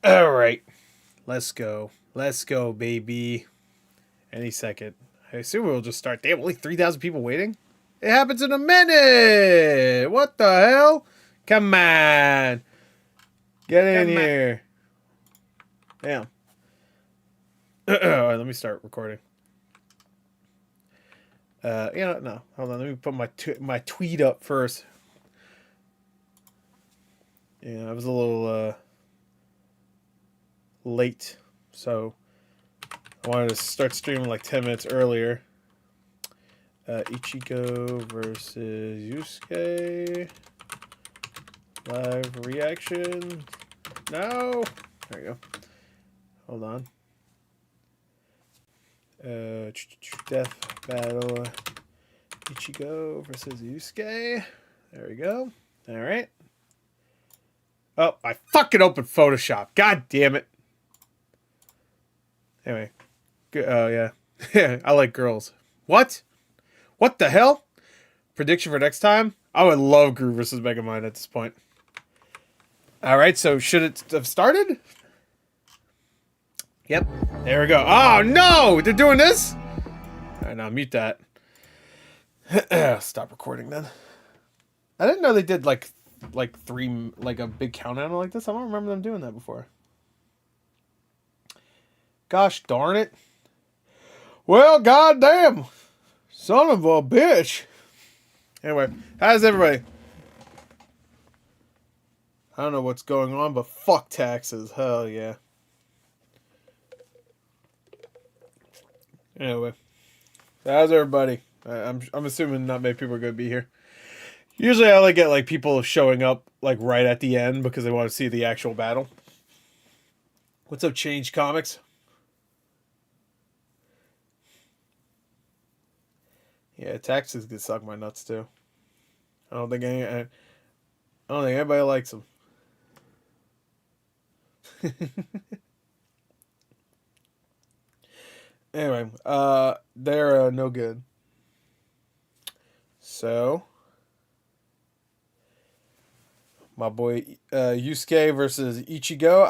All right, let's go. Let's go, baby. Any second. I assume we'll just start. Damn, only 3,000 people waiting? It happens in a minute. What the hell? Come on. Get in here. Damn. Let me start recording. No. Hold on. Let me put my tweet up first. Yeah, I was a little late, so I wanted to start streaming like 10 minutes earlier. Ichigo versus Yusuke. Live reaction. No. There you go. Hold on. Death battle. Ichigo versus Yusuke. There we go. All right. Oh, I fucking opened Photoshop. God damn it. Anyway. Oh, yeah. I like girls. What? What the hell? Prediction for next time? I would love Gru versus Megamind at this point. Alright, so should it have started? Yep. There we go. Oh, no! They're doing this? Alright, now mute that. Stop recording then. I didn't know they did like three, like a big countdown like this. I don't remember them doing that before. Gosh darn it. Well, goddamn. Son of a bitch. Anyway, how's everybody? I don't know what's going on, but fuck taxes. Hell yeah. Anyway, how's everybody? I'm assuming not many people are going to be here. Usually I only get like people showing up like right at the end because they want to see the actual battle. What's up, Change Comics? Yeah, taxes could suck my nuts too. I don't think anybody likes them. Anyway, they're no good. So, my boy Yusuke versus Ichigo.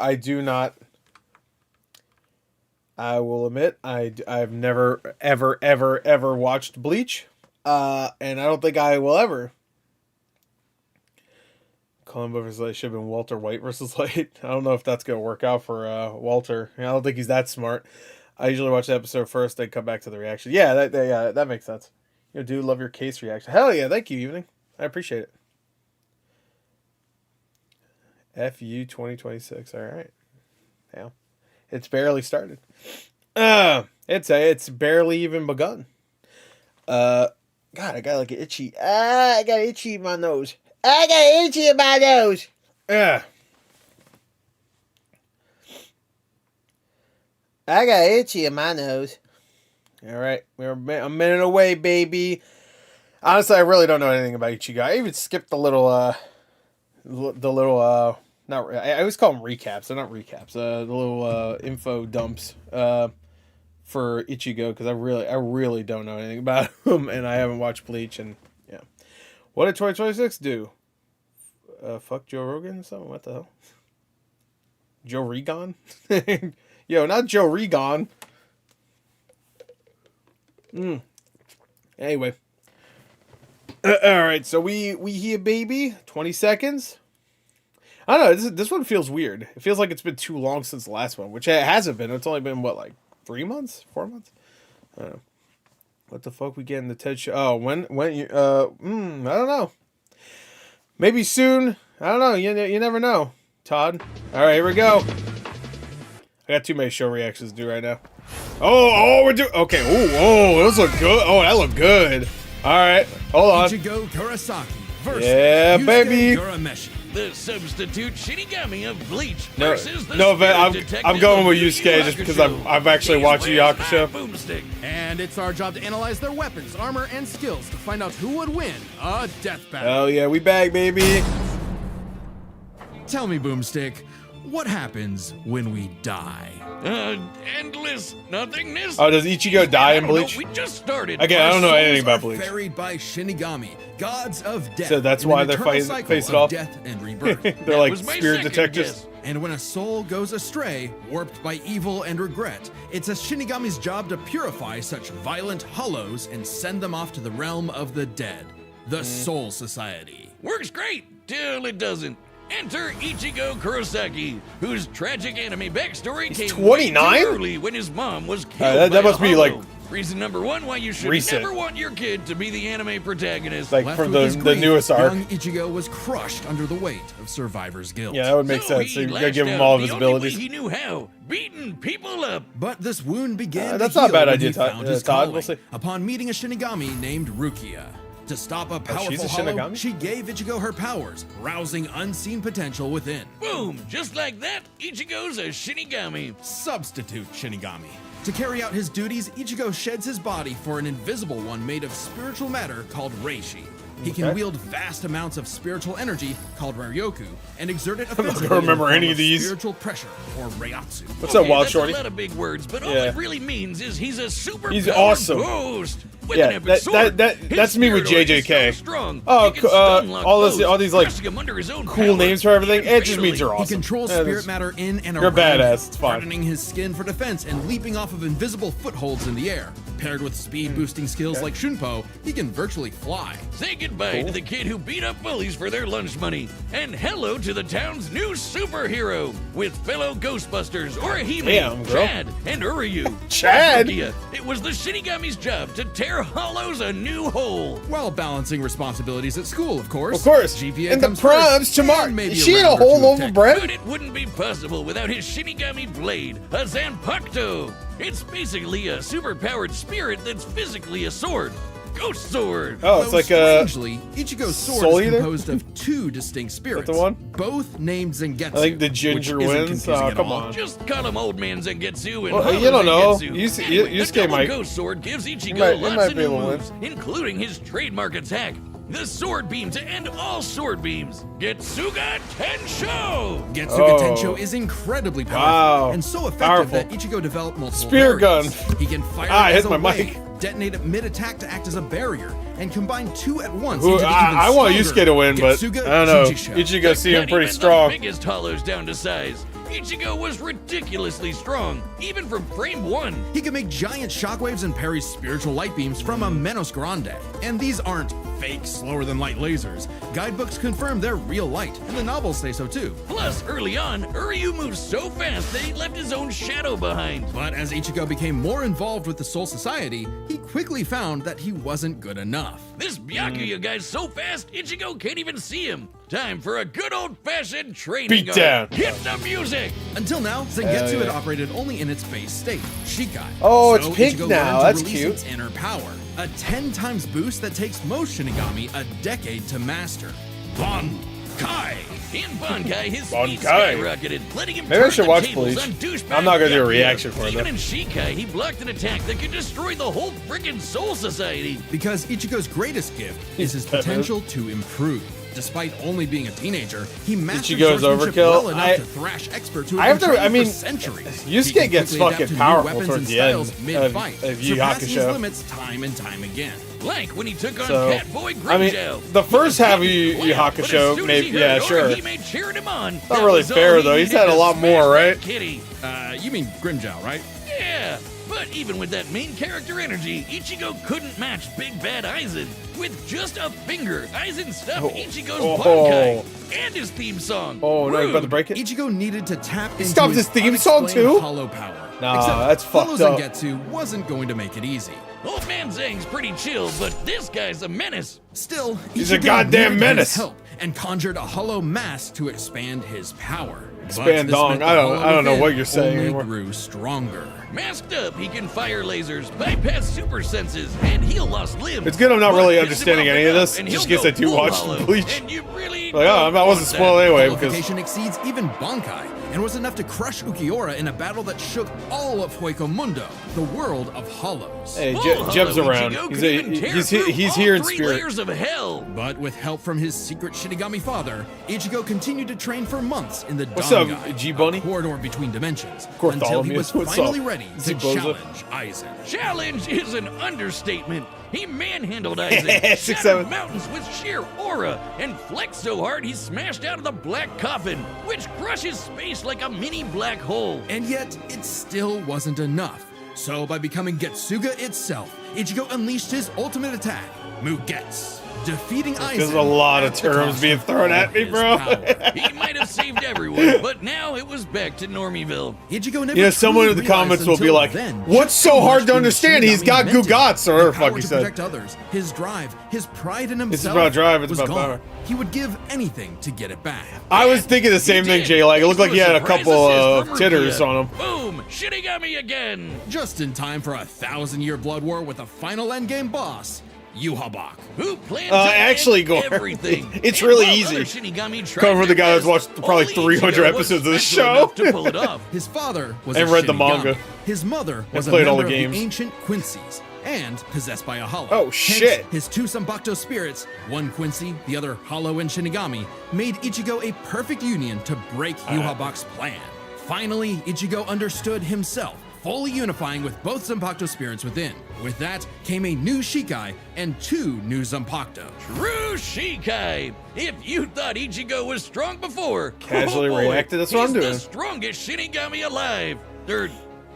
I will admit, I've never, ever watched Bleach. And I don't think I will ever. Columbo versus Light should have been Walter White versus Light. I don't know if that's going to work out for Walter. I don't think he's that smart. I usually watch the episode first, then come back to the reaction. Yeah, that makes sense. You do love your case reaction. Hell yeah, thank you, Evening. I appreciate it. FU 2026. All right. Damn. It's barely started. It's barely even begun. God, I got like an itchy. I got itchy in my nose. I got itchy in my nose. I got itchy in my nose. All right, we're a minute away, baby. Honestly, I really don't know anything about Ichigo. I even skipped the little, not. I always call them recaps. They're not recaps. The little info dumps for Ichigo because I really don't know anything about him, and I haven't watched Bleach. And yeah, what did 2026 do? Fuck Joe Rogan or something? What the hell? Joe Regan? Yo, not Joe Regan. Anyway. Alright, so we here, baby. 20 seconds. I don't know, this one feels weird. It feels like it's been too long since the last one, which it hasn't been. It's only been, what, like 3 months? 4 months? I don't know. What the fuck we get in the TED show? Oh, when you, I don't know. Maybe soon. I don't know. You never know, Todd. Alright, here we go. I got too many show reactions to do right now. Oh, we're doing... Okay, oh, those look good. Oh, that look good. Alright, hold on. Ichigo Kurosaki versus yeah, Yusuke baby. Urameshi. The substitute Shinigami of Bleach No, versus the I'm going with Yusuke just because I'm actually watching Hakusho. Boomstick. And it's our job to analyze their weapons, armor, and skills to find out who would win a death battle. Hell yeah, we back, baby. Tell me, Boomstick, what happens when we die? Endless nothingness. Oh, does Ichigo die in I don't know, Bleach? we just started. Again, I Our don't know souls anything about are Bleach. Ferried by Shinigami, gods of death. So that's in why an they're eternal fighting- cycle facing of off? death and rebirth. They're like was my spirit second detectives. guess. And when a soul goes astray, warped by evil and regret, it's a Shinigami's job to purify such violent hollows and send them off to the realm of the dead, the Soul Society. Works great till it doesn't. Enter Ichigo Kurosaki, whose tragic anime backstory came way 29? too early when his mom was killed that by must a be, hollow. like, Reason number one why you should recent. never want your kid to be the anime protagonist. Like Left from with his the grief, newest arc. young Ichigo was crushed under the weight of survivor's guilt. Yeah, that would make sense. So he you gotta lashed give him out all of the his only way abilities. he knew how, beating people up. But this wound began That's to not a heal bad when idea, he Todd. found his Todd, calling we'll see. upon meeting a Shinigami named Rukia. To stop a powerful she's a hollow, Shinigami? she gave Ichigo her powers, rousing unseen potential within. Boom! Just like that, Ichigo's a Shinigami. Substitute Shinigami. To carry out his duties, Ichigo sheds his body for an invisible one made of spiritual matter called Reishi. He can Okay. wield vast amounts of spiritual energy called Ryoku and exert it not gonna effectively remember in the any form of these. spiritual pressure or Reiatsu. What's up, Wild that's Shorty? a lot of big words, but all Yeah. it really means is he's a super He's powered awesome. ghost with Yeah, an epic that- sword. that- His that's me with spirit orb is JJK. so strong, Oh, he can stun lock all this- foes, all these, like, crushing 'em under his own cool power, names for everything. even It just means fatally. you're awesome. He controls Yeah, spirit that's- matter in and You're around badass, him, it's fine. hardening his skin for defense and leaping off of invisible footholds in the air. Paired with speed-boosting skills like Shunpo, he can virtually fly. Say goodbye to the kid who beat up bullies for their lunch money, and hello to the town's new superhero with fellow Ghostbusters Orihime, Damn, girl. Chad, and Uryu. Chad? Rukia. It was the Shinigami's job to tear hollows a new hole. While balancing responsibilities at school, of course. Of course. GPA And the comes proms first, to Mark. and maybe She had a round or whole two of loaf of tech. bread? But it wouldn't be possible without his Shinigami blade, a Zanpakuto. It's basically a super-powered spirit that's physically a sword. Ghost sword. Oh, it's Though like a. strangely, Ichigo's sword Soul is Eater? composed of two distinct spirits. the one? Both named Zangetsu. I think the ginger which isn't wins. confusing Oh, at come all. on. Just call him Old Man Zangetsu and Well, Hollow you don't know. Zangetsu. Yusuke the double might- Ghost Sword gives Ichigo might lots be of new able to win. moves, including his trademark attack, the Sword Beam to end all sword beams. Getsuga Tensho! Getsuga Oh. Tensho is incredibly powerful Wow. and so effective Powerful. that Ichigo developed multiple Spear variants. gun. He can fire Ah, I it as hit a my wave, mic. detonate it mid-attack to act as a barrier, and combine two at once Who- into the even I want stronger Yusuke to win, but Getsuga I don't know. Jujisho. Ichigo seemed Cut pretty even strong. The biggest hollows down to size. Ichigo was ridiculously strong, even from frame 1. He can make giant shockwaves and parry spiritual light beams from a Menos Grande. And these aren't fake, slower-than-light lasers. Guidebooks confirm they're real light, and the novels say so too. Plus, early on, Uryu moved so fast that he left his own shadow behind. But as Ichigo became more involved with the Soul Society, he quickly found that he wasn't good enough. This Byakuya guy's so fast, Ichigo can't even see him. Time for a good old-fashioned training Beat down. arc. Hit the music! Until now, Zangetsu yeah. had operated only in its base state, Shikai. Oh, it's pink Ichigo now. learned to That's release cute. its inner power, a 10 times boost that takes most Shinigami a decade to master. Bankai! In Bankai, his speed Bankai. skyrocketed, letting him Maybe I turn should the watch tables Bleach. on douchebag I'm not gonna do a Byakuya. reaction for it, Even though. in Shikai, he blocked an attack that could destroy the whole frickin' Soul Society. Because Ichigo's greatest gift is his potential to improve. Despite only being a teenager, he mastered Ichigo's swordsmanship overkill. well enough I- to thrash experts who I have have been to- I training mean, for centuries. Yusuke He can gets quickly adapt fucking to new powerful weapons towards and the end styles mid-fight, of Yu surpassing his Hakusho. limits time and time again. Like when he took on So, Catboy I mean, Grimjow. the first half of He Yu was Hakusho, but as soon as maybe, he heard yeah, sure. Orihime cheered him on. Not That really was all fair, he though. He's needed had a to lot smash more, that right? Kitty. You mean Grimjow, right? Yeah, but even with that main character energy, Ichigo couldn't match Big Bad Aizen. With just a finger, Aizen stuffed Ichigo's Bankai and his theme song. Oh, no, you're about to Rude. break it? Ichigo needed to tap into stopped his theme song, unexplained too? hollow power. Nah, Except that's Hollow fucked up. Zangetsu wasn't going to make it easy. Old Man Zang's pretty chill, but this guy's a menace. Still, He's a Ichigo goddamn needed menace. his help and conjured a hollow mask to expand his power. Expand But this dong. meant the I don't hollow know within what you're saying only anymore. grew stronger. Masked up, he can fire lasers, bypass super senses, and heal lost limbs. It's good I'm not But really piss him understanding off any of enough, this, and just he'll in case I go do full watch hollow, Bleach. And you really We Like, oh, I wasn't spoiled anyway because Qualification exceeds even Bankai and was enough to crush Ukiura in a battle that shook all of Hueco the world of hollows. hey, Jeb's around. He's here in spirit. Layers of hell. But with help from his secret Shinigami father, Ichigo continued to train for months in the What's up, Dangai, G-Bunny? a corridor between dimensions, Bartholomew, until he was what's finally up? ready to Z-Boza? challenge Aizen. Challenge is an understatement. He manhandled Aizen, 6'7". shattered mountains with sheer aura, and flexed so hard he smashed out of the black coffin, which crushes space like a mini black hole. And yet, it still wasn't enough. So by becoming Getsuga itself, Ichigo unleashed his ultimate attack, Mugetsu, defeating Aizen. There's a lot of at the terms cost being of thrown all at me, his bro. power. He might have saved everyone, but now it was back to Normieville. Ichigo never You know, someone truly in the comments will realized be like, until then "What's just so how hard much to the understand? He's Shinigami got invented. Gugats," or The fuck power he to said. protect others, his drive, his pride in himself. about drive, it's was about gone. power. He would give anything to get it back. I was thinking the same thing, Jay. Like, it looked like he had a couple of titters on him. Boom! Shinigami again! Just in time for a 1,000-year blood war with a final endgame boss, Yuhabak. Who plans to Actually, end Gore, everything? it's And really while easy. other Shinigami tried Coming from the their guy that's best, watched probably only 300 Ichigo was episodes of the special show. enough to pull it off. His father was And a read the Shinigami. manga. His mother was a played all member the of games. the ancient Quincy's and possessed by a hollow. Oh, Hence, shit. his two Sanbakuto spirits, one Quincy, the other Hollow and Shinigami, made Ichigo a perfect union to break Yuhabak's plan. Finally, Ichigo understood himself, fully unifying with both Zanpakuto spirits within. With that came a new Shikai and two new Zanpakuto. True Shikai! If you thought Ichigo was strong before, Casually oh boy, reacted, that's what I'm he's doing. the strongest Shinigami alive. They're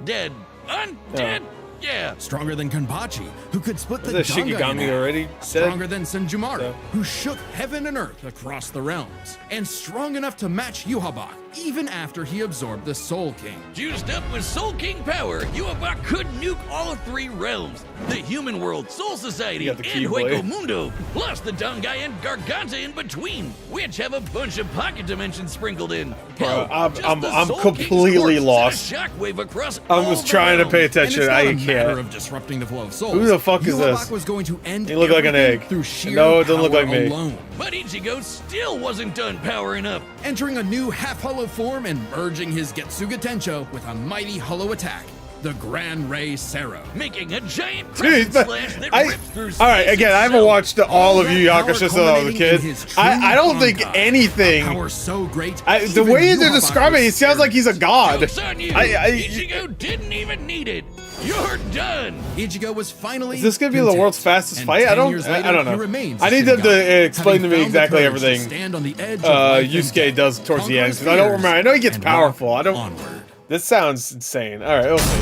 dead. Undead? Yeah. Stronger than Kenpachi, who could split the Is that Dangai in Shikigami half. already said? Stronger than Senjumaru, So. who shook heaven and earth across the realms. And strong enough to match Yuhabak, even after he absorbed the Soul King. Juiced up with Soul King power, Yuhabak could nuke all of three realms. The human world, Soul Society, You and got the Keyblade. Hueco Mundo, plus the Dangai and Garganta in between, which have a bunch of pocket dimensions sprinkled in. Hell, just I'm the Soul King's completely corpse lost. sent a shockwave across I all was the trying to realms. pay And attention. it's not I a matter can't. of disrupting the flow of souls. Who the fuck is Yuhabak this? was going to end He looked like an everything egg. through sheer No, it doesn't look power like me. alone. But Ichigo still wasn't done powering up. Entering a new half-hollow form and merging his Getsuga Tencho with a mighty hollow attack, the Gran Rey Sero. Making a giant Jeez, crescent but slash that I, rips through all right, space again, I haven't itself. watched all of That Yu Yu power Hakusho since I was a culminating kid. in his true I don't think Bankai. anything. A power so great, The even way they're Yuhabak describing it, was it sounds like he's a god. Joke's on you. I- Ichigo didn't even need it. You're done. Ichigo was finally. Is this gonna be the content. world's fastest And fight? 10 I don't. years I later, don't he know. remains I a need them to Shinigami, explain to having me found the exactly courage to everything stand on the edge of life and Yusuke death, does towards the conquer end his because I don't fears, remember. I know he gets and powerful. walk I don't. onward. This sounds insane. All right, we'll see.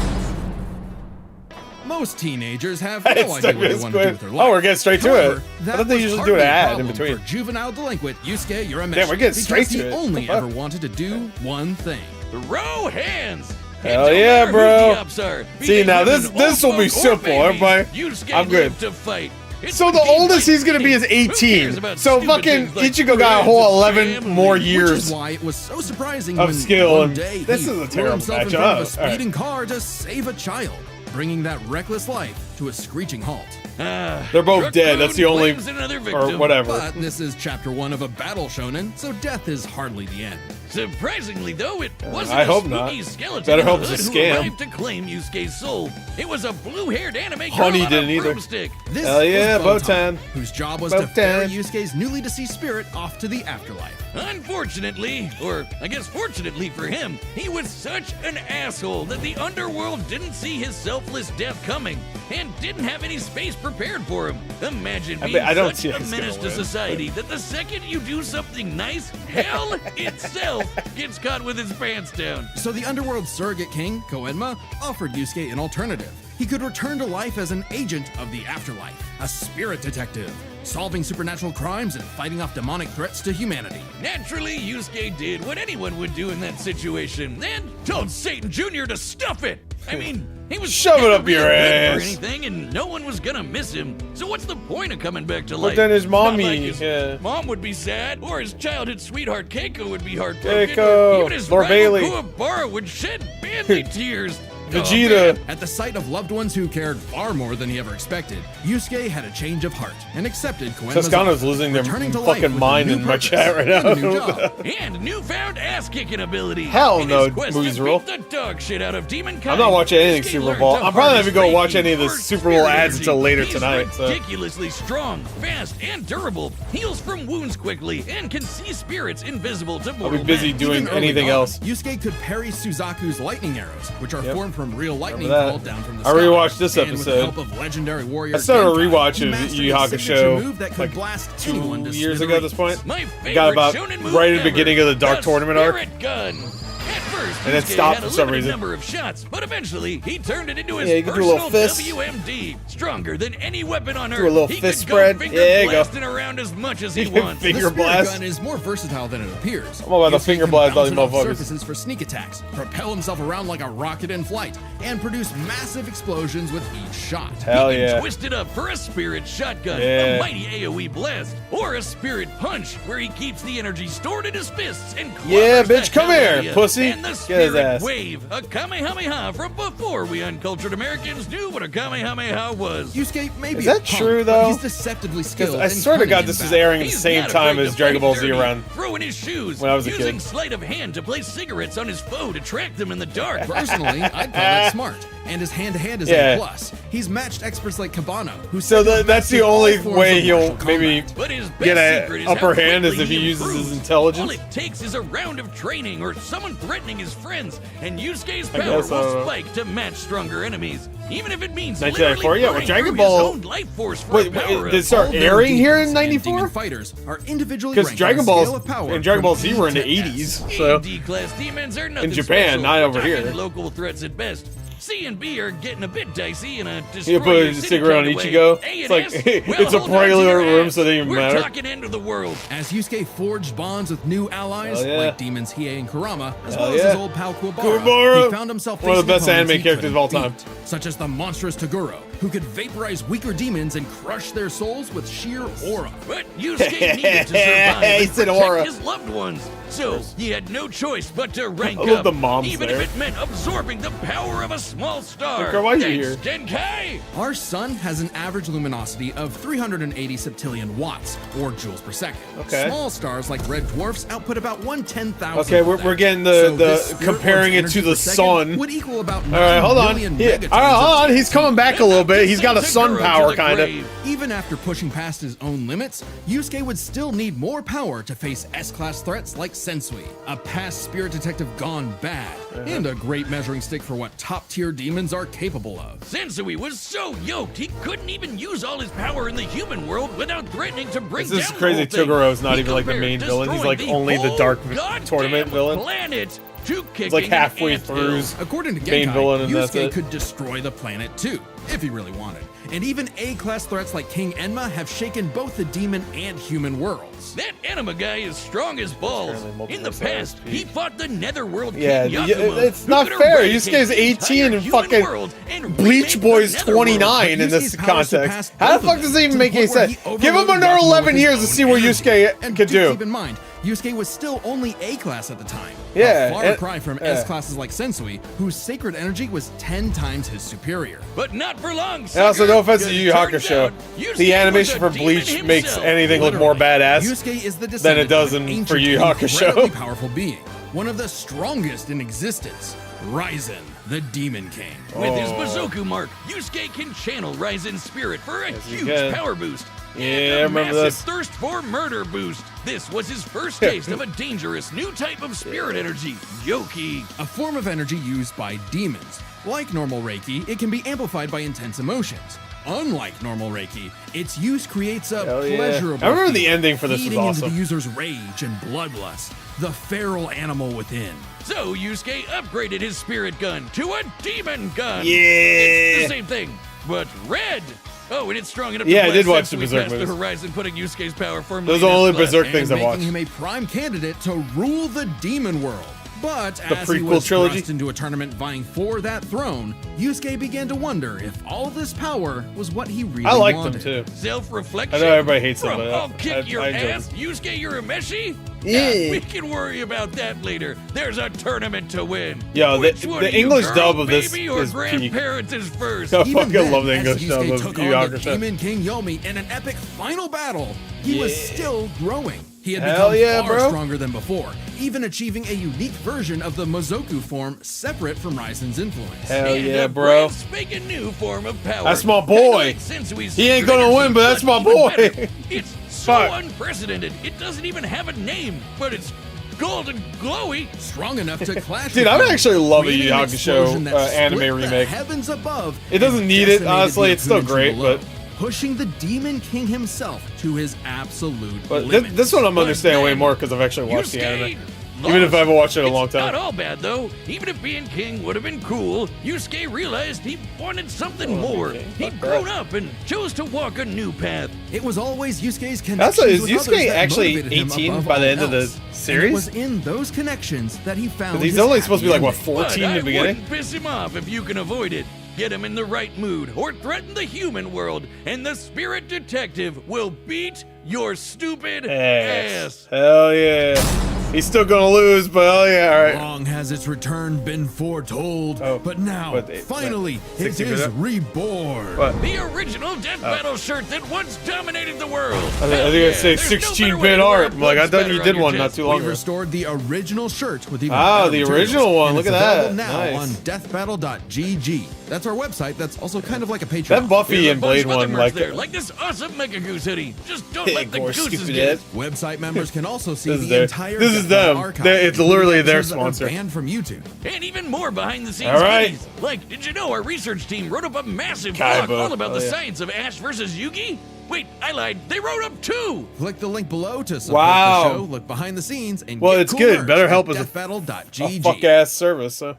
Most teenagers have It's no idea what they it's want to do good. with their life. Oh, we're getting straight to However, it. that I thought they was usually do an hardly a ad in problem between. For juvenile delinquent Yusuke Urameshi. Damn, we're getting straight because to he it. only What the ever fuck? wanted to do one thing. Throw hands. Hell It don't yeah, matter who bro. the ups are, be See, they now women, this will be old folk, or simple, babies. everybody. Yusuke I'm good. lived to fight. It's So what the he oldest liked he's gonna be is eating. Who cares 18. about So stupid fucking things like Ichigo got a friends whole and 11 family? more Which is years. why it was so surprising of when skill, one and day this he is a threw terrible himself in matchup. front of a All right. speeding car to save a child, bringing that reckless life to a screeching halt. They're both Truck dead. That's the road only, claims another or victim. whatever. But this is chapter 1 of a battle shonen, so death is hardly the end. Surprisingly, though, it wasn't I a hope spooky not. skeleton Better in the hope it's a hood who scam. arrived to claim Yusuke's soul. It was a blue-haired anime girl Honey on didn't a either. broomstick. This Hell yeah, was Botan. whose job was to Botan. ferry Yusuke's newly deceased spirit off to the afterlife. Unfortunately, or I guess fortunately for him, he was such an asshole that the underworld didn't see his selfless death coming and didn't have any space prepared for him. Imagine being I don't such see a he's menace gonna to win. society that the second you do something nice, hell itself gets caught with its pants down. So the underworld surrogate king, Koenma, offered Yusuke an alternative. He could return to life as an agent of the afterlife, a spirit detective, solving supernatural crimes and fighting off demonic threats to humanity. Naturally, Yusuke did what anyone would do in that situation and told Satan Jr. to stuff it. I mean, he was Shove it never up your real good ass. or anything, and no one was gonna miss him. So what's the point of coming back to But life? then his It's not mommy, like his yeah. mom would be sad, or his childhood sweetheart Keiko would be heartbroken, Keiko, or even his Lord rival Bailey. Kuwabara would shed manly tears. Vegeta. At the sight of loved ones who cared far more than he ever expected, Yusuke had a change of heart and accepted Koenma's Toscano's offer, losing their returning to life fucking with a mind new in my purpose chat right and a now. new job. And newfound ass-kicking ability. Hell In no, his quest movies to rule. beat the dog shit out of demonkind, I'm not watching anything Yusuke Super learned Bowl. to I'm probably not harness even gonna watch Reiki any of the or Super Bowl spirit ads energy. until later He's tonight, so. ridiculously strong, fast, and durable. Heals from wounds quickly and can see spirits invisible to I'll mortal be busy men. doing Even early anything on, else. Yusuke could parry Suzaku's lightning arrows, which are formed from real lightning that. called down from the I sky. rewatched this And with the episode. help of legendary warrior I started a Genkai, rewatch he of mastered Yu a Hakusho, signature move that could like, blast 2 anyone to years ago at this smithereens. point. My favorite Got about shonen move right at the ever, beginning of the Dark Tournament arc. Spirit Gun. At first, And it Yusuke stopped had for a some limited reason. number of shots, but eventually he turned it into his Yeah, you can do a personal little fist. WMD, stronger than any weapon on Earth. Do a little he fist could spread. Go finger Yeah, there you go. blasting around as much as he wants. Finger The spirit blast. gun is more versatile than it appears. I'm all about the Yusuke finger can blast all bounce these it off motherfuckers. surfaces for sneak attacks, propel himself around like a rocket in flight, and produce massive explosions with each shot. Hell He can yeah. twist it up for a spirit shotgun, Yeah. a mighty AoE blast, or a spirit punch, where he keeps the energy stored in his fists and Yeah, clobbers bitch, that come here, area. pussy. And the Get his spirit ass. wave, a Kamehameha from before we uncultured Americans knew what a Kamehameha was. Yusuke may be Is a that punk, true, but though? He's deceptively skilled. I and swear to cunning God, in this is battle. airing the He's same not time afraid as to Dragon fight Ball Z dirty, around. throwing his shoes, when I was a using kid. sleight of hand to place cigarettes on his foe to track them in the dark. Personally, I'd call that smart. And his hand-to-hand is Yeah. A+. He's matched experts like Cabano, who So said he's that's the mastered all only forms way of he'll martial maybe combat. But his best get secret an is how upper hand is quickly if he uses improves. his intelligence. All it takes is a round of training or someone threatening his friends, and Yusuke's I power guess, I don't will know. spike to match stronger enemies, even if it means 1994, literally yeah, well, burning Dragon through Ball- his own life force for Wait, a power did it up. start All their airing here in demons and demon '94? fighters are individually Because ranked Dragon on a scale Ball of power and Dragon Ball from Z E were in the to S. '80s, so D-class demons are nothing Japan, special. not over We're talking here. Local threats at best. C and B are getting a bit dicey in a you destroyer put a city cigarette on kind of way. Ichigo. A It's and like S? Well, it's a hold on to regular your room, ass. so it doesn't even We're matter. talking end of the world. As Yusuke forged bonds with new allies, Hell yeah. like demons Hiei and Kurama, as Hell well as yeah. his old pal Kuwabara, Kuwabara! he found himself One of the facing best anime opponents he characters of all couldn't time. beat, such as the monstrous Toguro, who could vaporize weaker demons and crush their souls with sheer aura. But Yusuke needed to survive He and said protect aura. his loved ones. So he had no choice but to rank I love up, the moms even there. if it meant absorbing the power of a small star. Girl, why are you Thanks, Genkai! Our sun has an average luminosity of 380 septillion watts, or joules per second. Okay. Small stars like red dwarfs output about 1/10,000. Okay, of we're that. getting So the this spirit comparing orb's it to energy the per second sun. would equal about All right, 9 hold on. billion Yeah, megatons all right, of hold on. time. He's coming back a little bit. He's got a Send sun Toguro to power, the kind of. grave. Even after pushing past his own limits, Yusuke would still need more power to face S-class threats like Sensui, a past spirit detective gone bad, and a great measuring stick for what top-tier demons are capable of. Sensui was so yoked he couldn't even use all his power in the human world without threatening to bring This is down crazy. the whole thing. Toguro's not He even like the compared main villain. He's destroying like only the whole dark goddamn tournament villain. Planet to He's like kicking halfway an through. anthill. According to Main Genkai, villain, and that's Yusuke it. could destroy the planet too, if he really wanted. And even A-class threats like King Enma have shaken both the demon and human worlds. That anima guy is strong as balls. Apparently In the multiple past, size he speed. fought the netherworld Yeah, king yeah, Yakumo, it's who not could fair. eradicate Yusuke's the 18 entire and human fucking world and Bleach remake Boy's the netherworld. 29 in this Yusuke's power context. surpassed How the both fuck of does them, it even to make the any point where sense? he Give him overloaded another Yakumo 11 with years to his see own what energy. Yusuke And could do. Keep in mind, Yusuke was still only A-class at the time. Yeah, A far and- cry from yeah. S-classes like Sensui, whose sacred energy was 10 times his superior. But not for long. And also, no offense to sucker, Yu Yu 'cause it Hakusho, turns out Yusuke the animation for was a demon Bleach makes himself. anything look more badass. Yusuke is the than it descendant does of an in ancient for Yu Yu and Hakusho. incredibly powerful being, one of the strongest in existence, Ryzen, the Demon King. With his Oh. Bazoku mark, Yusuke can channel Ryzen's spirit for a he huge can. power boost. Yeah, and I a remember massive this. thirst for murder boost. This was his first taste of a dangerous new type of spirit energy, Yoki. A form of energy used by demons. Like normal Reiki, it can be amplified by intense emotions. Unlike normal Reiki, its use creates a Hell yeah. pleasurable I remember the feeling, ending for this was feeding into awesome. the user's rage and bloodlust, the feral animal within. So Yusuke upgraded his spirit gun to a demon gun. Yeah. It's the same thing, but red. Oh, and it's strong enough Yeah, to I did blast watch the Sensui Berserk past the movies. horizon, putting Yusuke's power firmly Those in are his only clutch. Berserk And things I making watched. him a prime candidate to rule the demon world. But The as he prequel was trilogy? thrust into a tournament vying for that throne, Yusuke began to wonder if all this power was what he really I liked wanted. them too. Self-reflection. I know everybody hates them, From but I'll kick I your enjoyed ass, Yusuke Urameshi. We can worry about that later. There's a tournament to win. Yo, Which one the of you English girl, dub of this baby, or is peak. grandparents is first. I Even fucking then, love the as English dub Yusuke of took Yu on the Hakusho. Demon King Yomi in an epic final battle, he was still growing. He had Hell become yeah, far bro. stronger than before, even achieving a unique version of the Mozoku form separate from Raizen's influence. Hell And yeah, a bro. brand spanking new form of power. That's my Kinda boy. like Sensui's He ain't gonna energy, win, but that's my even boy. better. It's so Fuck. unprecedented. It doesn't even have a name, but it's golden glowy. Strong enough to clash. Dude, with I would them, actually love a creating Yu an Hakusho, explosion that anime split the remake. Heavens above. It doesn't and need it, decimated honestly, the it's still Akuninshi great, below, but- pushing the Demon King himself to his absolute But limit. this one I'm But understanding way then more because I've actually watched the Yusuke anime. Even if I haven't watched it in a long It's not time. all bad though. Even if being king would have been cool, Yusuke realized he wanted something more. okay. He'd Fuck grown that. up and chose to walk a new path. It was always Yusuke's connections Also, is with Yusuke others that actually motivated him 18 above by the all end of the else. And series? it was in those connections that he found He's his only supposed to be like, happy what, ending. 14 But in the I beginning? wouldn't piss him off if you can avoid it. Get him in the right mood, or threaten the human world, and the spirit detective will beat your stupid ass. Hell yeah. He's still gonna lose, but hell yeah, alright. Long has its return been foretold, Oh, but now, what, finally, it 60%? is reborn. What? The original Death Battle shirt that once dominated the world. I Hell think I yeah, say there's no better 16-bit way to wear art. a I'm like, I blood thought you spatter did on your one not chest. too long We've ago. restored the original shirt with even Ah, better the materials, original one. and Look it's at that. available now Nice. on deathbattle.gg. That's our website. That's also kind of like a Patreon. That Buffy There's a and bunch Blade of other one, merch like, there, like this awesome Mega Goose hoodie. Just don't let the Gore, gooses stupid get ass. it. Website members can also see This is the their- entire this is Death them. Battle archive, It's literally their episodes that were sponsor. banned from YouTube. And even more behind the scenes All right. goodies. Like, did you know our research team wrote up a massive Kaiba. blog all about Oh, the yeah. science of Ash versus Yugi? Wait, I lied. They wrote up 2. Click the link below to support Wow. the show, look behind the scenes, and Well, get it's cool good. merch BetterHelp at is a deathbattle.gg. fuck ass service, so.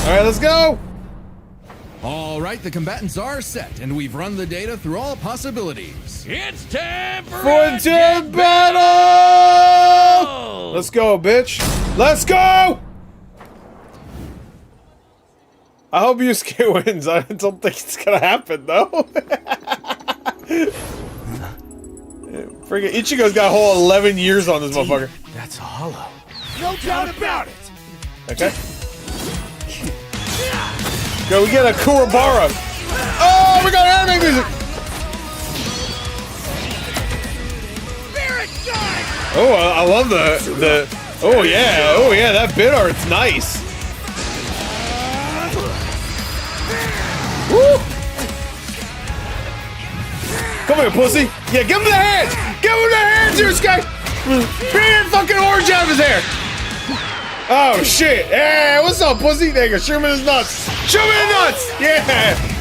Alright, let's go! All right, the combatants are set, and we've run the data through all possibilities. It's time for a Frontier death battle! battle! Let's go, bitch. Let's go! I hope Yusuke wins. I don't think it's gonna happen, though. Friggin' Ichigo's got a whole 11 years on this motherfucker. That's a hollow. No doubt about it. Okay. Go, we get a Kurabara. Oh, we got anime music. Spirit guide. Oh, I love the. Oh yeah, that bit art's nice. Woo! Come here, pussy. Yeah, give him the hands. Give him the hands, Yusuke. Bring that fucking orange out of his hair. Oh shit! Hey, what's up, pussy? There you go. Shoot him in his nuts. Shoot him in the nuts. Yeah.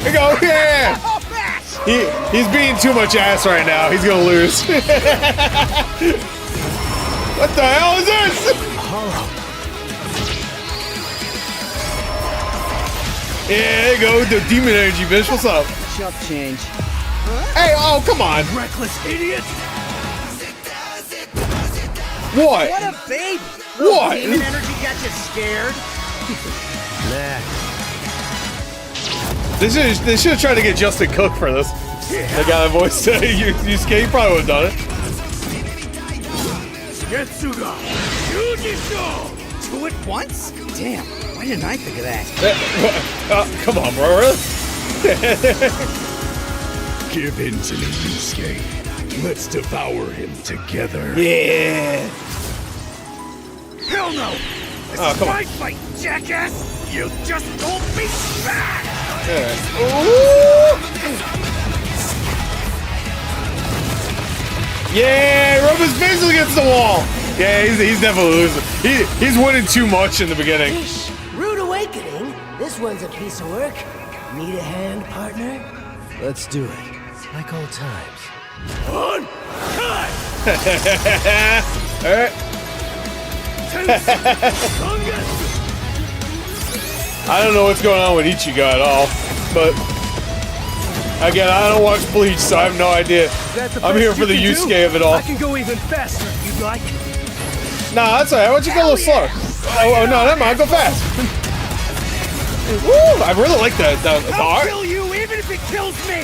There you go. Yeah. He's being too much ass right now. He's gonna lose. What the hell is this? Yeah, there you go. The demon energy, bitch. What's up? Chump change. Hey, oh, come on. Reckless idiot. What? What a baby. What? Demon energy got you scared. Nah. They should have tried to get Justin Cook for this. The guy that voiced Yusuke, he probably would have done it. Getsuga. Yuji-sho. 2 at once? Damn. Why didn't I think of that? Come on, bro. Really? Give in to me, Yusuke. Let's devour him together. Yeah. Hell no. This Oh, is come my on. fight, jackass. You just told me back. Yeah, rub his face against the wall. Yeah, he's definitely losing. He's winning too much in the beginning. Rude awakening. This one's a piece of work. Need a hand, partner? Let's do it. Like old times. On time. All right. I don't know what's going on with Ichigo at all, but again, I don't watch Bleach, so I have no idea. I'm here for the Yusuke of it all. I can go even faster if you'd like. Nah, that's alright. Why don't you go a little slower? Oh, no, never mind. Go fast. Woo! I really like the I'll art. kill you even if it kills me.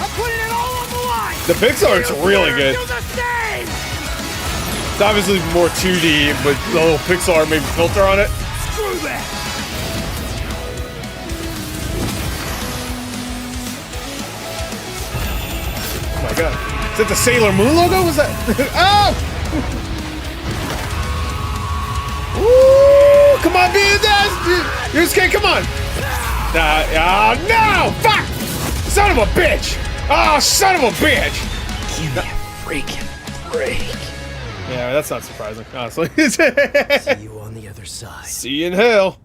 I'm putting it all on the line. The Pixar's really good. Do the same. It's obviously more 2D with the little pixel art maybe filter on it. Screw that! Oh my god. Is that the Sailor Moon logo? Was that? Oh! Ooh! Come on, be that! Yusuke, come on! Oh, no! Fuck! Son of a bitch! Oh, son of a bitch! Give me a freaking break. Yeah, that's not surprising, honestly. See you on the other side. See you in hell.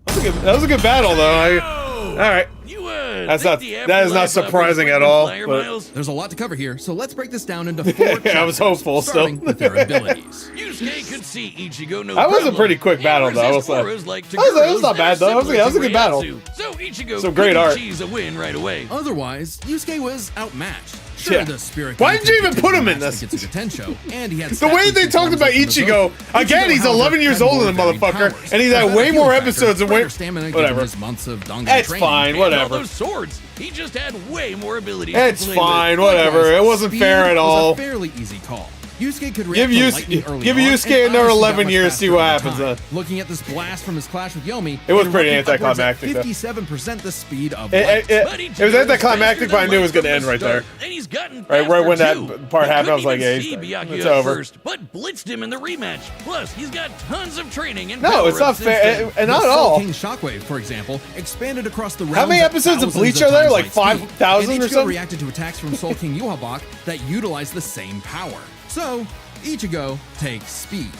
That was a good battle, though. All right. That is not surprising at all. But There's a lot to cover here, so let's break this down into 4 chapters, I was hopeful still. starting with their abilities. Yusuke could see Ichigo no That was a problem, pretty quick and battle, though, I resist will say. auras like That was not Togoro's bad, though. That was similar a to good battle. Reiatsu. So Ichigo Some great couldn't art. cheese a win right away. Otherwise, Yusuke was outmatched. Sure, Yeah. the spirit. Why did you even put him in this? And he had the way they talked about Ichigo, again, he's 11 years older than the motherfucker, and he's had way more episodes and way... Whatever. It's fine, whatever. All those swords. He just had way more abilities. It's to play fine, with. whatever. It wasn't fair at all. A fairly easy call. Yusuke could Give Yusuke another 11 years, see what happens then. Looking at this blast from his clash with Yomi, It was pretty anticlimactic, though. 57% the speed of light. It was anticlimactic, but I knew it was going to end right there. And he's gotten Right when faster, that too. part He happened, I was couldn't like, yeah, even see it's Byakuya over. First, but blitzed him in the rematch. Plus, he's got tons of training and No, power it's not up since fair, then. and not The at Soul all. King Shockwave, for example, expanded across the realms. How many at episodes of thousands Bleach are there? times Like light speed. 5,000 And or Ichigo something? reacted to attacks from Soul King Yuhabak that utilized the same power. So, Ichigo takes speed.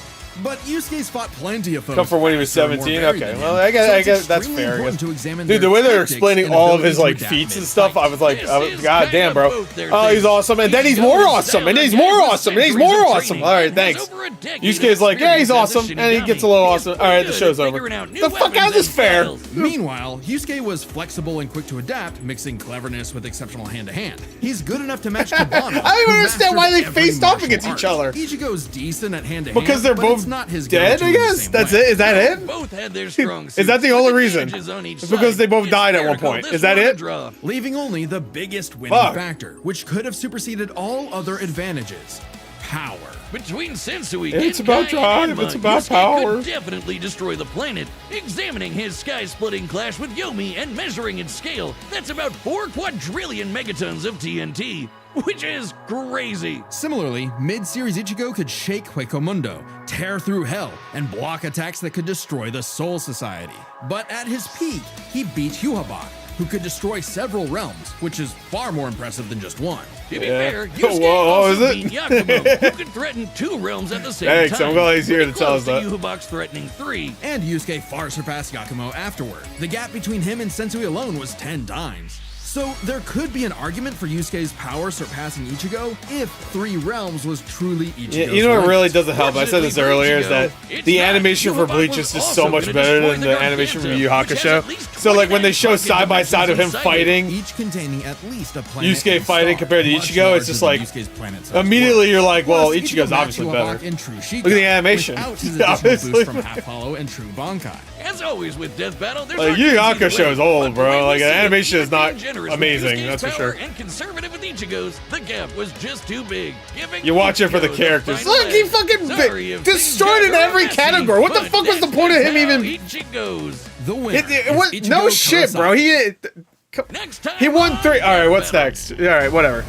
But Yusuke's fought plenty of foes. Come from when he was faster and more 17? varied Okay, than well, him. I guess it's that's extremely fair, I important guess. to examine Dude, the their way they're tactics explaining and all of ability his to like adapt feats and stuff, I was like, This is God kind damn, of bro. both their Oh, he's things. awesome, and then he's Ichigo more is awesome, and then he's down more with awesome, and he's centuries more of awesome. training All right, and thanks. has over a decade Yusuke's of like, yeah, he's experience as a awesome, and he gets a Shinigami. little He is awesome. All right, the good show's at over. figuring out new The fuck weapons out, this and fair. styles. Meanwhile, Yusuke was flexible and quick to adapt, mixing cleverness with exceptional hand-to-hand. He's good enough to match Kabano. I don't even who understand mastered why they every faced off martial against art. each other. Ichigo's decent at hand-to-hand, Because they're but both it's not his dead, go-to I in the guess? same That's way. it? Is that it? Both had their strong Is that the suits, only with reason? advantages on each It's because side. they both It's died at fair one to call point. this Is that one a it? draw. Leaving only the biggest winning Fuck. factor, which could have superseded all other advantages: power. Between Sensui It's and about Guy drive, and Enma, it's about Yusuke power. could definitely destroy the planet. Examining his sky-splitting clash with Yomi and measuring its scale, that's about 4 quadrillion megatons of TNT, which is crazy. Similarly, mid-series Ichigo could shake Huecomundo, tear through hell, and block attacks that could destroy the Soul Society. But at his peak, he beat Yuhabak, who could destroy several realms, which is far more impressive than just one. To be Yeah. fair, Yusuke Whoa, also is it? beat Yakumo, who could threaten 2 realms at the same Thanks, time. I'm glad he's here pretty to tell us close that. to Yuhabak's threatening 3. And Yusuke far surpassed Yakumo afterward. The gap between him and Sensui alone was 10 times. So there could be an argument for Yusuke's power surpassing Ichigo if 3 realms was truly Ichigo's. You know what right. really doesn't help? I said this Fortunately for earlier, is that Ichigo, it's the not. animation for Yuhabak Bleach was is just also so much gonna better destroy than the the animation from Garganta, Yu Yu which has Hakusho. at least So like when they 29 show fucking side by side of him dimensions inside it. fighting Each containing at least a planet. Yusuke and fighting star, compared to much Ichigo, it's larger just than like Yusuke's planet-sized immediately world. you're like, well, Plus, Ichigo's Ichigo obviously matched better. Yuhabak in True Shikai, Look at the animation. without his additional Obviously. boost from Half Hollow and True Bankai. As always with Death Battle, there's Like, not Yu Yu easy to Hakusho win, is old, but bro. the way we Like, the see it, animation is even not being generous with amazing, Yusuke's that's for power sure. And conservative with Ichigo's, the gap was just too big. Giving You watch it for the Ichigo characters. final Look, he edge. fucking Sorry if destroyed things in got every messy, category. What the but fuck was the that's point of just him how even? Ichigo's. The winner It was is no Ichigo shit, bro. Kurosaki. Next time He won on 3. All right, Death what's Battle. next? All right, whatever.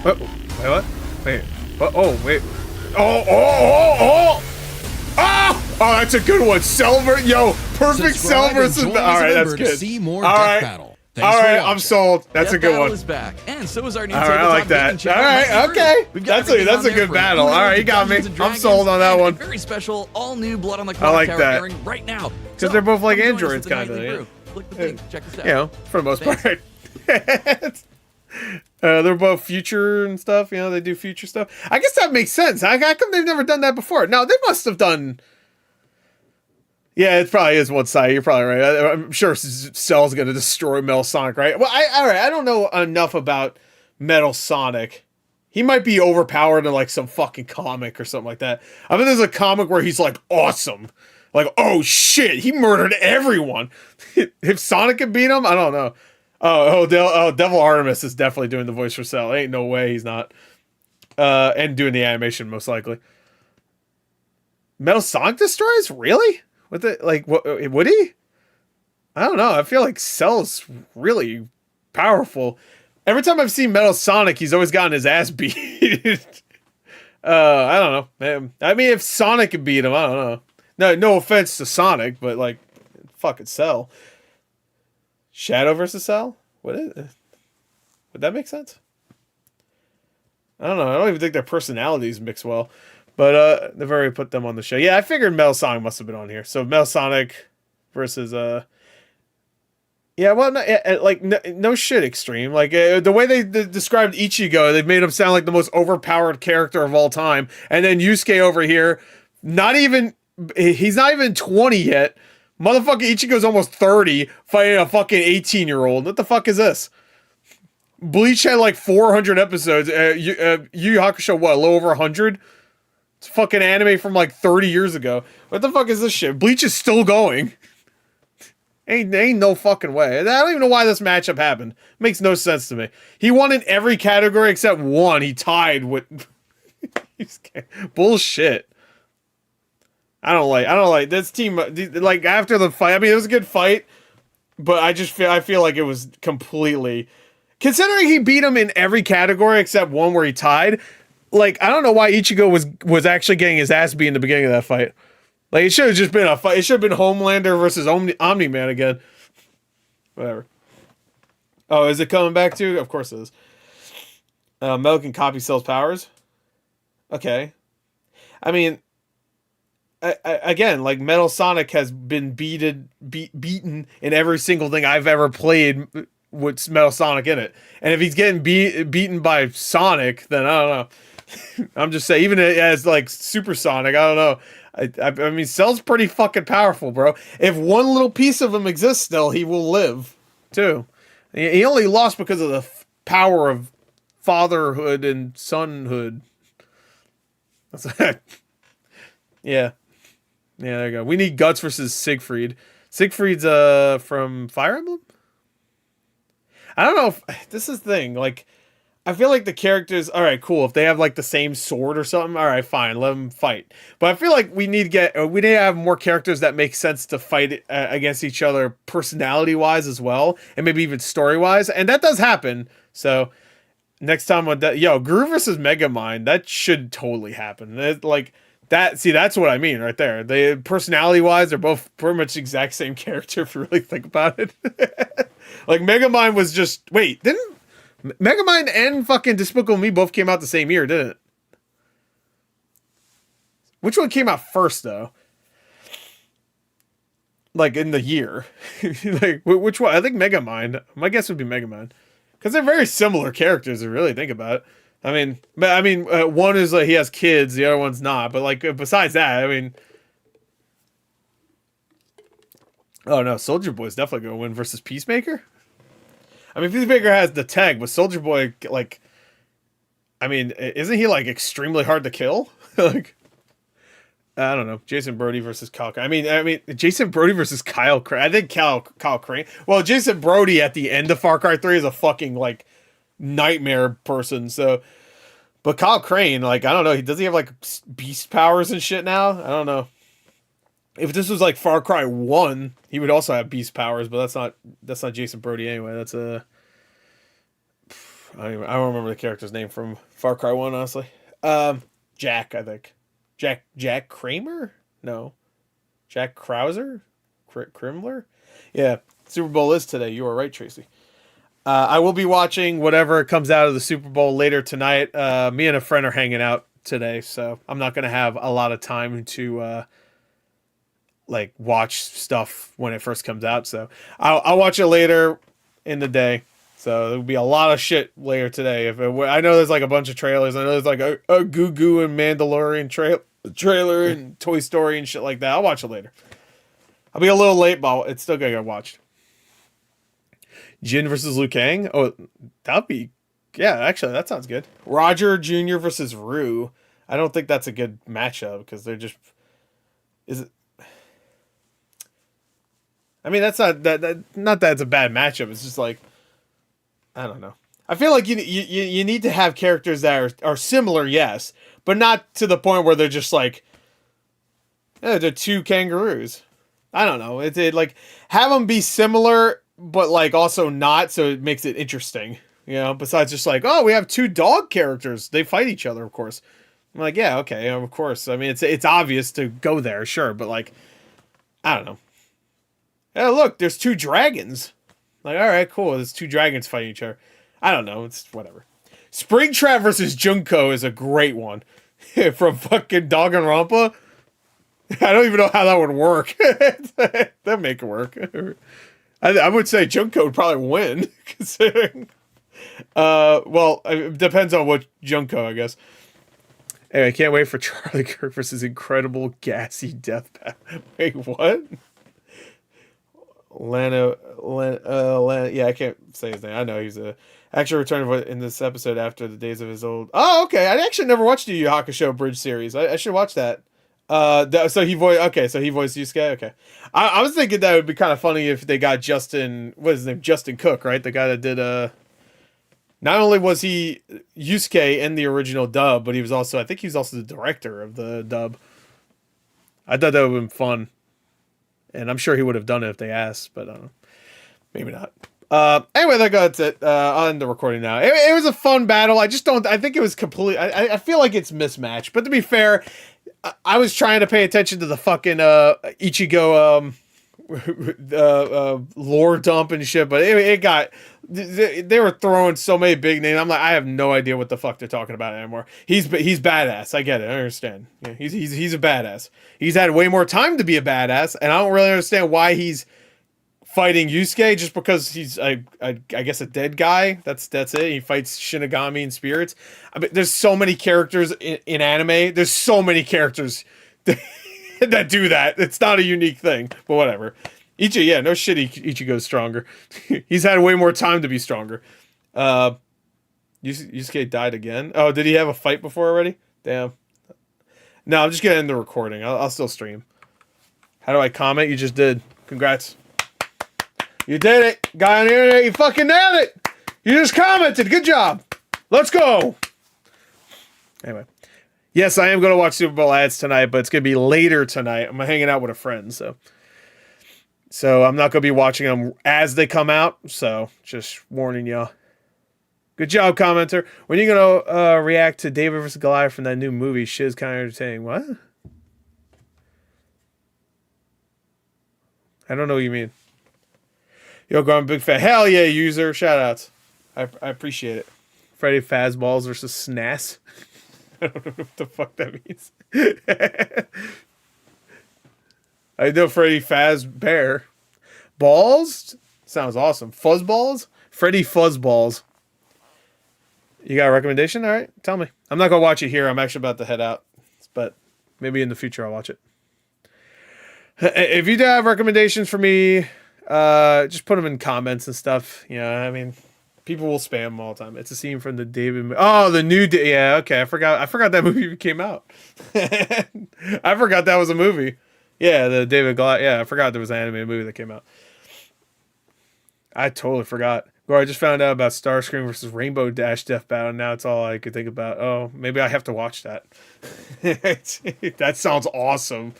What? Wait, what? Wait. What? Oh, wait. Oh! Oh, that's a good one. Silver, yo, perfect Subscribe Cell and versus. join All as a right, that's member to good. see more All Death right, Battle. all Thanks for right, I'm watching. sold. That's a Death good Battle one. is back, and so is our new All right, I like tabletop that. gaming channel. All right, Mighty Brew. okay. We've got That's a everything that's on a there good from battle. All Uno right, to you got me. Dungeons and I'm Dragons, sold on that and a one. very special, all new Blood on the I Clock like Tower that. airing right now. Because they're both like come join us androids, at the kind of. Nightly Yeah. Brew. Click the thing. Check this out. You know, for the most Thanks. part. They're both future and stuff. You know, they do future stuff. I guess that makes sense. How come they've never done that before? No, they must have done. Yeah, it probably is one side. You're probably right. I'm sure Cell's gonna destroy Metal Sonic, right? Well, all right. I don't know enough about Metal Sonic. He might be overpowered in like some fucking comic or something like that. I mean, there's a comic where he's like awesome. Like, oh shit, he murdered everyone. If Sonic could beat him, I don't know. Devil Artemis is definitely doing the voice for Cell. Ain't no way he's not. and doing the animation most likely. Metal Sonic destroys? Really? What the what would he? I don't know. I feel like Cell's really powerful. Every time I've seen Metal Sonic, he's always gotten his ass beat. I don't know. Man. I mean, if Sonic could beat him, I don't know. No offense to Sonic, but like, fucking Cell. Shadow versus Cell? What is it? Would that make sense? I don't know. I don't even think their personalities mix well. But they've already put them on the show. Yeah, I figured Metal Sonic must have been on here. So Metal Sonic versus yeah, well, no shit, Extreme. Like the way they described Ichigo, they've made him sound like the most overpowered character of all time. And then Yusuke over here, he's not even 20 yet. Motherfucking Ichigo's almost 30, fighting a fucking 18-year-old. What the fuck is this? Bleach had like 400 episodes. Yu Yu Hakusho, what, a little over 100? It's a fucking anime from like 30 years ago. What the fuck is this shit? Bleach is still going. Ain't no fucking way. I don't even know why this matchup happened. Makes no sense to me. He won in every category except one. He tied with... Bullshit. I don't like this team. Like, after the fight, I mean, it was a good fight, but I feel like it was completely... Considering he beat him in every category except one where he tied, like, I don't know why Ichigo was actually getting his ass beat in the beginning of that fight. Like, it should have just been a fight. It should have been Homelander versus Omni-Man again. Whatever. Oh, is it coming back too? Of course it is. Mel can copy Cell's powers. Okay. I mean, again, like, Metal Sonic has been beaten in every single thing I've ever played with Metal Sonic in it. And if he's getting beaten by Sonic, then I don't know. I'm just saying, even as like Super Sonic, I don't know. I mean, Cell's pretty fucking powerful, bro. If one little piece of him exists still, he will live, too. He only lost because of the power of fatherhood and sonhood. That's that. Yeah. Yeah, there you go. We need Guts versus Siegfried. Siegfried's from Fire Emblem? I don't know if... This is the thing, like... I feel like the characters, all right, cool. If they have like the same sword or something, all right, fine, let them fight. But I feel like we need to have more characters that make sense to fight against each other, personality wise as well, and maybe even story wise. And that does happen. So next time with that, Gru versus Megamind, that should totally happen. Like that. See, that's what I mean right there. They personality wise, they're both pretty much the exact same character if you really think about it. Like Megamind was just didn't Megamind and fucking Despicable Me both came out the same year, didn't it? Which one came out first, though? Like, in the year. Like, which one? I think Megamind. My guess would be Megamind. Because they're very similar characters, if you really think about it. One is like, he has kids, the other one's not. But, like, besides that, I mean... Oh, no, Soldier Boy's definitely going to win versus Peacemaker? I mean, Peacemaker has the tag, but Soldier Boy, like, I mean, isn't he like extremely hard to kill? Like, I don't know. Jason Brody versus Kyle. I mean, Jason Brody versus Kyle Crane. I think Kyle Crane. Well, Jason Brody at the end of Far Cry 3 is a fucking like nightmare person. So, but Kyle Crane, like, I don't know. Does he have like beast powers and shit now? I don't know. If this was like Far Cry 1, he would also have beast powers, but that's not Jason Brody anyway. That's I don't remember the character's name from Far Cry 1, honestly. Jack, I think. Jack Kramer? No. Jack Krauser? Krimler? Yeah. Super Bowl is today. You are right, Tracy. I will be watching whatever comes out of the Super Bowl later tonight. Me and a friend are hanging out today, so I'm not going to have a lot of time to like watch stuff when it first comes out. So I'll watch it later in the day. So there'll be a lot of shit later today. I know there's like a bunch of trailers. I know there's like a Goo Goo and Mandalorian trailer and Toy Story and shit like that. I'll watch it later. I'll be a little late, but it's still gonna get watched. Jin versus Liu Kang. Oh, actually, that sounds good. Roger Jr. versus Rue. I don't think that's a good matchup because they're just... Is it... I mean, that's not that it's a bad matchup. It's just like, I don't know. I feel like you need to have characters that are similar, yes, but not to the point where they're just like, they're two kangaroos. I don't know. It like have them be similar, but like also not, so it makes it interesting. You know, besides just like, oh, we have two dog characters. They fight each other, of course. I'm like, yeah, okay, of course. I mean, it's obvious to go there, sure, but like, I don't know. Oh, look, there's two dragons. Like, all right, cool. There's two dragons fighting each other. I don't know. It's whatever. Springtrap versus Junko is a great one. From fucking Danganronpa. I don't even know how that would work. That'd make it work. I would say Junko would probably win, considering. Well, it depends on what Junko, I guess. Anyway, I can't wait for Charlie Kirk versus Incredible Gassy Death Battle. Wait, what? Lana, yeah, I can't say his name. I know he's a actually returning in this episode after the days of his old. Oh, okay. I actually never watched the Yu Hakusho Bridge series. I should watch that. So he voiced Yusuke. Okay, I was thinking that would be kind of funny if they got Justin. What is his name? Justin Cook, right? The guy that did. Not only was he Yusuke in the original dub, but he was also. I think he was also the director of the dub. I thought that would have been fun. And I'm sure he would have done it if they asked, but I don't know. Maybe not. Anyway, that's it. I'll end the recording now. It was a fun battle. I think it was completely... I feel like it's mismatched. But to be fair, I was trying to pay attention to the fucking Ichigo lore dump and shit, but it got... They were throwing so many big names. I'm like, I have no idea what the fuck they're talking about anymore. He's badass. I get it. I understand. Yeah, he's a badass. He's had way more time to be a badass, and I don't really understand why he's fighting Yusuke just because he's I guess a dead guy. That's it. He fights Shinigami and spirits. I mean, there's so many characters in anime. There's so many characters that do that. It's not a unique thing, but whatever. No shit, Ichigo's stronger. He's had way more time to be stronger. Yusuke died again. Oh, did he have a fight before already? Damn. No, I'm just gonna end the recording. I'll still stream. How do I comment? You just did. Congrats. You did it. Guy on the internet, you fucking nailed it. You just commented. Good job. Let's go. Anyway. Yes, I am going to watch Super Bowl ads tonight, but it's going to be later tonight. I'm hanging out with a friend, so I'm not going to be watching them as they come out, so just warning y'all. Good job, commenter. When are you going to react to David vs. Goliath from that new movie? Shit's kind of entertaining. What? I don't know what you mean. Yo, I'm a big fan. Hell yeah, user. Shoutouts. I appreciate it. Freddy Fazballs versus SNAS. I don't know what the fuck that means. I know Freddy Fazbear. Balls? Sounds awesome. Fuzzballs? Freddy Fuzzballs. You got a recommendation? All right, tell me. I'm not going to watch it here. I'm actually about to head out. But maybe in the future I'll watch it. If you do have recommendations for me, just put them in comments and stuff. You know, I mean, people will spam them all the time. It's a scene from the David. Oh, the new. Yeah, okay. I forgot that movie came out. I forgot that was a movie. Yeah, the David Goliath. Yeah, I forgot there was an animated movie that came out. I totally forgot. Or I just found out about Starscream versus Rainbow Dash Death Battle. Now it's all I could think about. Oh, maybe I have to watch that. That sounds awesome.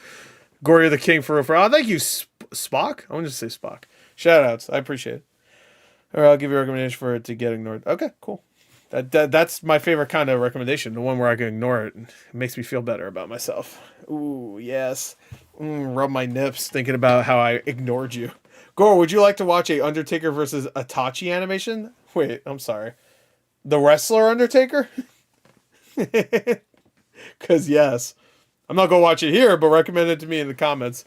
Glory of the King for oh, thank you, Spock. I want to say Spock. Shoutouts, I appreciate it. Or I'll give you a recommendation for it to get ignored. Okay, cool. That's my favorite kind of recommendation. The one where I can ignore it. It makes me feel better about myself. Ooh, yes. Rub my nips thinking about how I ignored you. Gore, would you like to watch a Undertaker versus Itachi animation? Wait, I'm sorry. The wrestler Undertaker? Because yes. I'm not going to watch it here, but recommend it to me in the comments.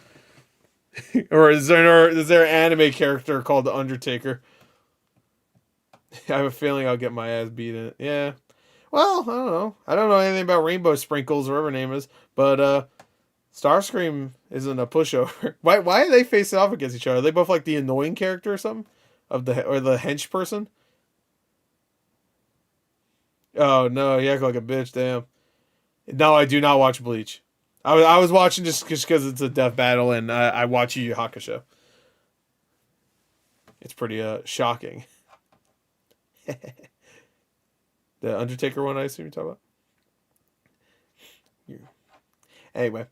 Or is there an anime character called The Undertaker? I have a feeling I'll get my ass beat in it. Yeah. Well, I don't know. I don't know anything about Rainbow Sprinkles or whatever her name is, but Starscream isn't a pushover. Why are they facing off against each other? Are they both like the annoying character or something? Or the hench person? Oh no, you act like a bitch, damn. No, I do not watch Bleach. I was watching just because it's a death battle and I watch Yu Yu Hakusho. It's pretty shocking. The Undertaker one, I assume you're talking about. Yeah. Anyway.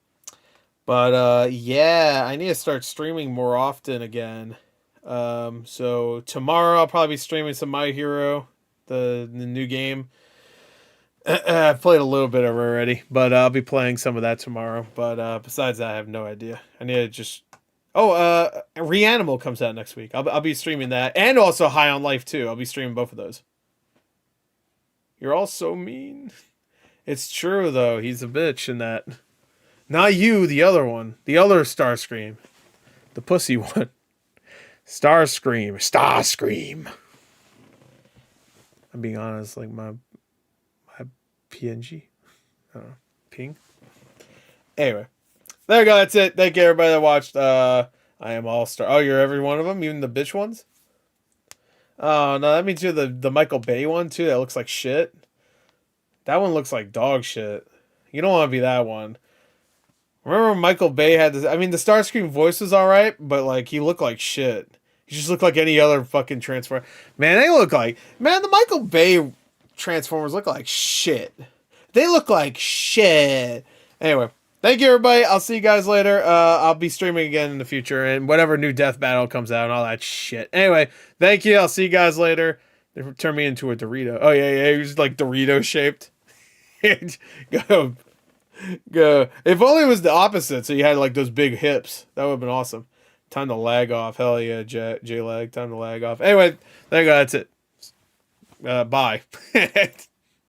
But yeah, I need to start streaming more often again. So tomorrow I'll probably be streaming some My Hero, the new game. I've played a little bit of it already, but I'll be playing some of that tomorrow. But besides that, I have no idea. I need to just. Oh, Reanimal comes out next week. I'll be streaming that, and also High on Life too. I'll be streaming both of those. You're all so mean. It's true though. He's a bitch in that. Not you, the other one. The other Starscream. The pussy one. Starscream. I'm being honest, like my PNG. I don't know. Ping. Anyway. There you go, that's it. Thank you everybody that watched. I am All-Star. Oh, you're every one of them? Even the bitch ones? Oh, no, that means you're the Michael Bay one, too. That looks like shit. That one looks like dog shit. You don't want to be that one. Remember when Michael Bay had this? I mean, the Starscream voice was alright, but, like, he looked like shit. He just looked like any other fucking Transformer. Man, they look like... Man, the Michael Bay Transformers look like shit. They look like shit. Anyway, thank you, everybody. I'll see you guys later. I'll be streaming again in the future, and whatever new Death Battle comes out and all that shit. Anyway, thank you. I'll see you guys later. They turned me into a Dorito. Oh, yeah. He was, like, Dorito-shaped. Go. If only it was the opposite, so you had like those big hips. That would have been awesome. Time to lag off. Hell yeah, J-Lag. Time to lag off. Anyway, there you go. That's it. Bye.